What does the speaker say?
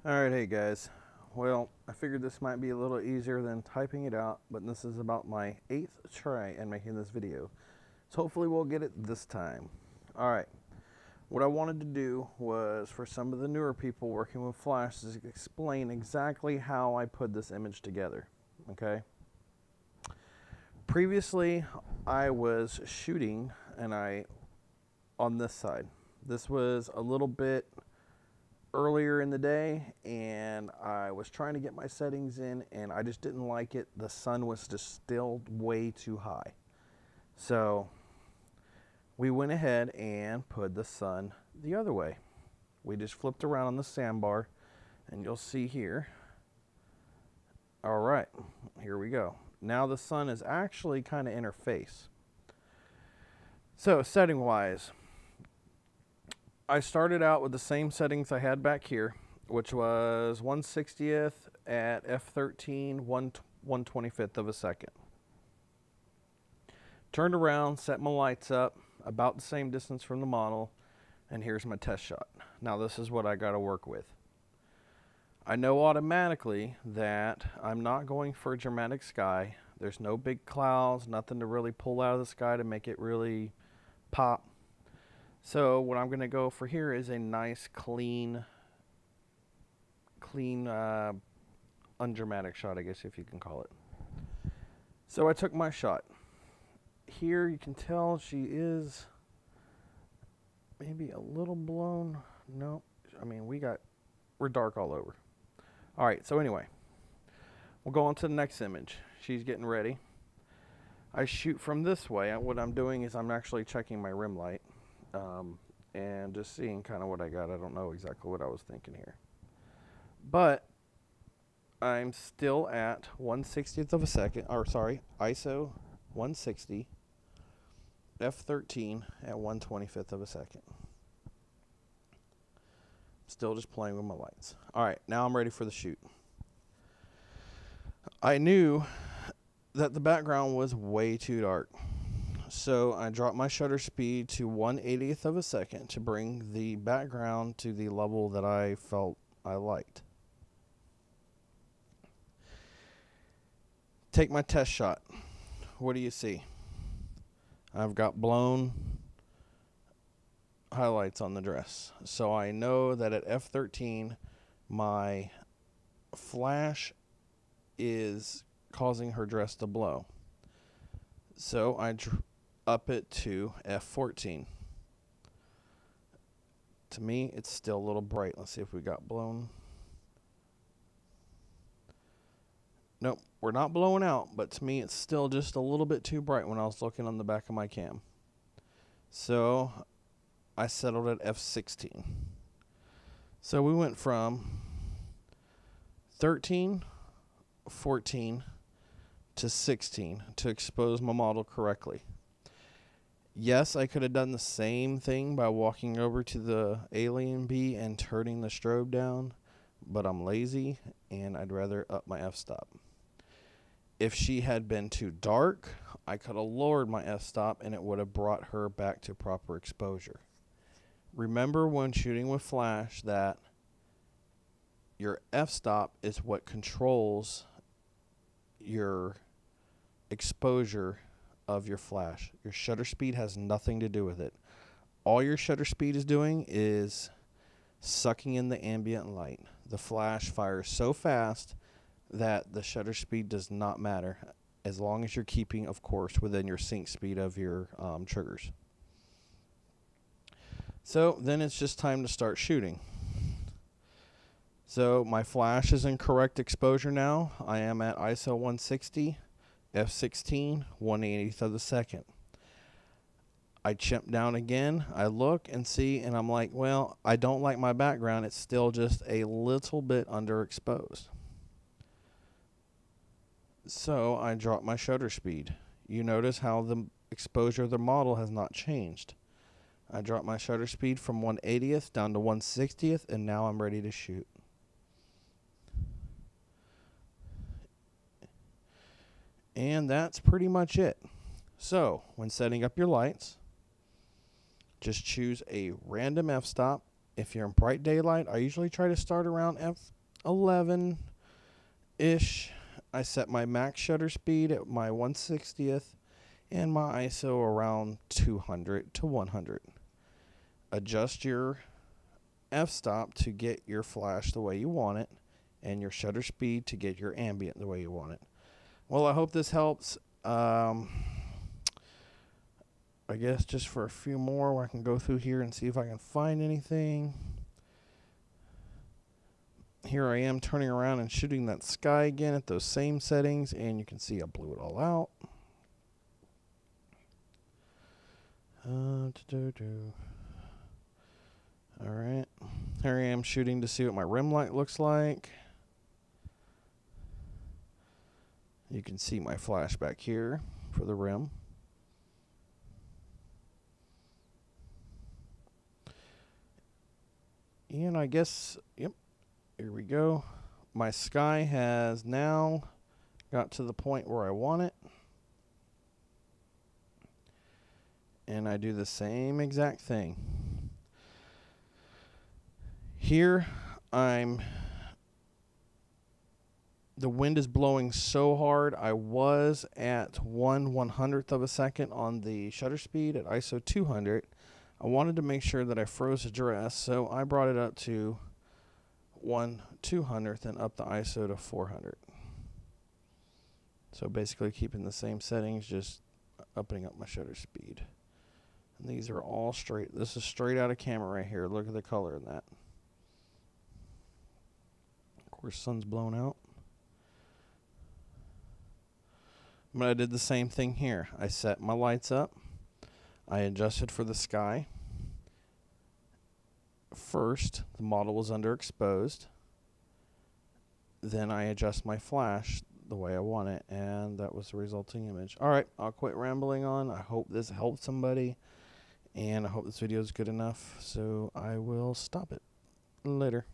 Alright, hey guys. Well, I figured this might be a little easier than typing it out, but this is about my 8th try in making this video. So hopefully we'll get it this time. Alright, what I wanted to do was, for some of the newer people working with Flash, is explain exactly how I put this image together. Okay? Previously, I was shooting on this side. This was a little bit earlier in the day, and I was trying to get my settings in, and I just didn't like it. The sun was just still way too high. So we went ahead and put the sun the other way. We just flipped around on the sandbar, and you'll see here. All right, here we go. Now the sun is actually kind of in her face. So setting wise, I started out with the same settings I had back here, which was 1/60th at f13, 1/25th of a second. Turned around, set my lights up about the same distance from the model, and here's my test shot. Now this is what I got to work with. I know automatically that I'm not going for a dramatic sky. There's no big clouds, nothing to really pull out of the sky to make it really pop. So what I'm going to go for here is a nice, clean, undramatic shot, I guess, if you can call it. So I took my shot. Here you can tell she is maybe a little blown. No, I mean, we're dark all over. All right, so anyway, we'll go on to the next image. She's getting ready. I shoot from this way. What I'm doing is I'm actually checking my rim light. And just seeing kind of what I got. I don't know exactly what I was thinking here. But I'm still at 1/60th of a second, or sorry, ISO 160, f13 at 1/25th of a second. Still just playing with my lights. All right, now I'm ready for the shoot. I knew that the background was way too dark. So I dropped my shutter speed to 1/80th of a second to bring the background to the level that I felt I liked. Take my test shot. What do you see? I've got blown highlights on the dress. So I know that at f13 my flash is causing her dress to blow. So I up it to f14. To me, it's still a little bright. Let's see if we got blown. Nope, we're not blowing out, but to me it's still just a little bit too bright when I was looking on the back of my cam. So I settled at f16. So we went from 13, 14 to 16 to expose my model correctly. Yes, I could have done the same thing by walking over to the alien bee and turning the strobe down, but I'm lazy and I'd rather up my f-stop. If she had been too dark, I could have lowered my f-stop and it would have brought her back to proper exposure. Remember when shooting with flash that your f-stop is what controls your exposure of your flash. Your shutter speed has nothing to do with it. All your shutter speed is doing is sucking in the ambient light. The flash fires so fast that the shutter speed does not matter, as long as you're keeping, of course, within your sync speed of your triggers. So then it's just time to start shooting. So my flash is in correct exposure now. I am at ISO 160, f16, 1/80th of the second. I chimp down again. I look and see, and I'm like, well, I don't like my background. It's still just a little bit underexposed. So I drop my shutter speed. You notice how the exposure of the model has not changed. I drop my shutter speed from 1/80th down to 1/60th, and now I'm ready to shoot. And that's pretty much it. So when setting up your lights, just choose a random f-stop If you're in bright daylight, I usually try to start around f11-ish. I set my max shutter speed at my 1/60th and my ISO around 200 to 100. Adjust your f-stop to get your flash the way you want it, and your shutter speed to get your ambient the way you want it. Well, I hope this helps. I guess just for a few more, I can go through here and see if I can find anything. Here I am turning around and shooting that sky again at those same settings, and you can see I blew it all out. Alright, here I am shooting to see what my rim light looks like. You can see my flash back here for the rim. And I guess, yep, here we go. My sky has now got to the point where I want it. And I do the same exact thing. Here, the wind is blowing so hard, I was at 1/100th of a second on the shutter speed at ISO 200. I wanted to make sure that I froze the dress, so I brought it up to 1/200th and up the ISO to 400. So basically keeping the same settings, just upping up my shutter speed. And these are all straight. This is straight out of camera right here. Look at the color in that. Of course, sun's blown out. But I did the same thing here. I set my lights up. I adjusted for the sky. First, the model was underexposed. Then I adjust my flash the way I want it, and that was the resulting image. Alright, I'll quit rambling on. I hope this helped somebody, and I hope this video is good enough, so I will stop it. Later.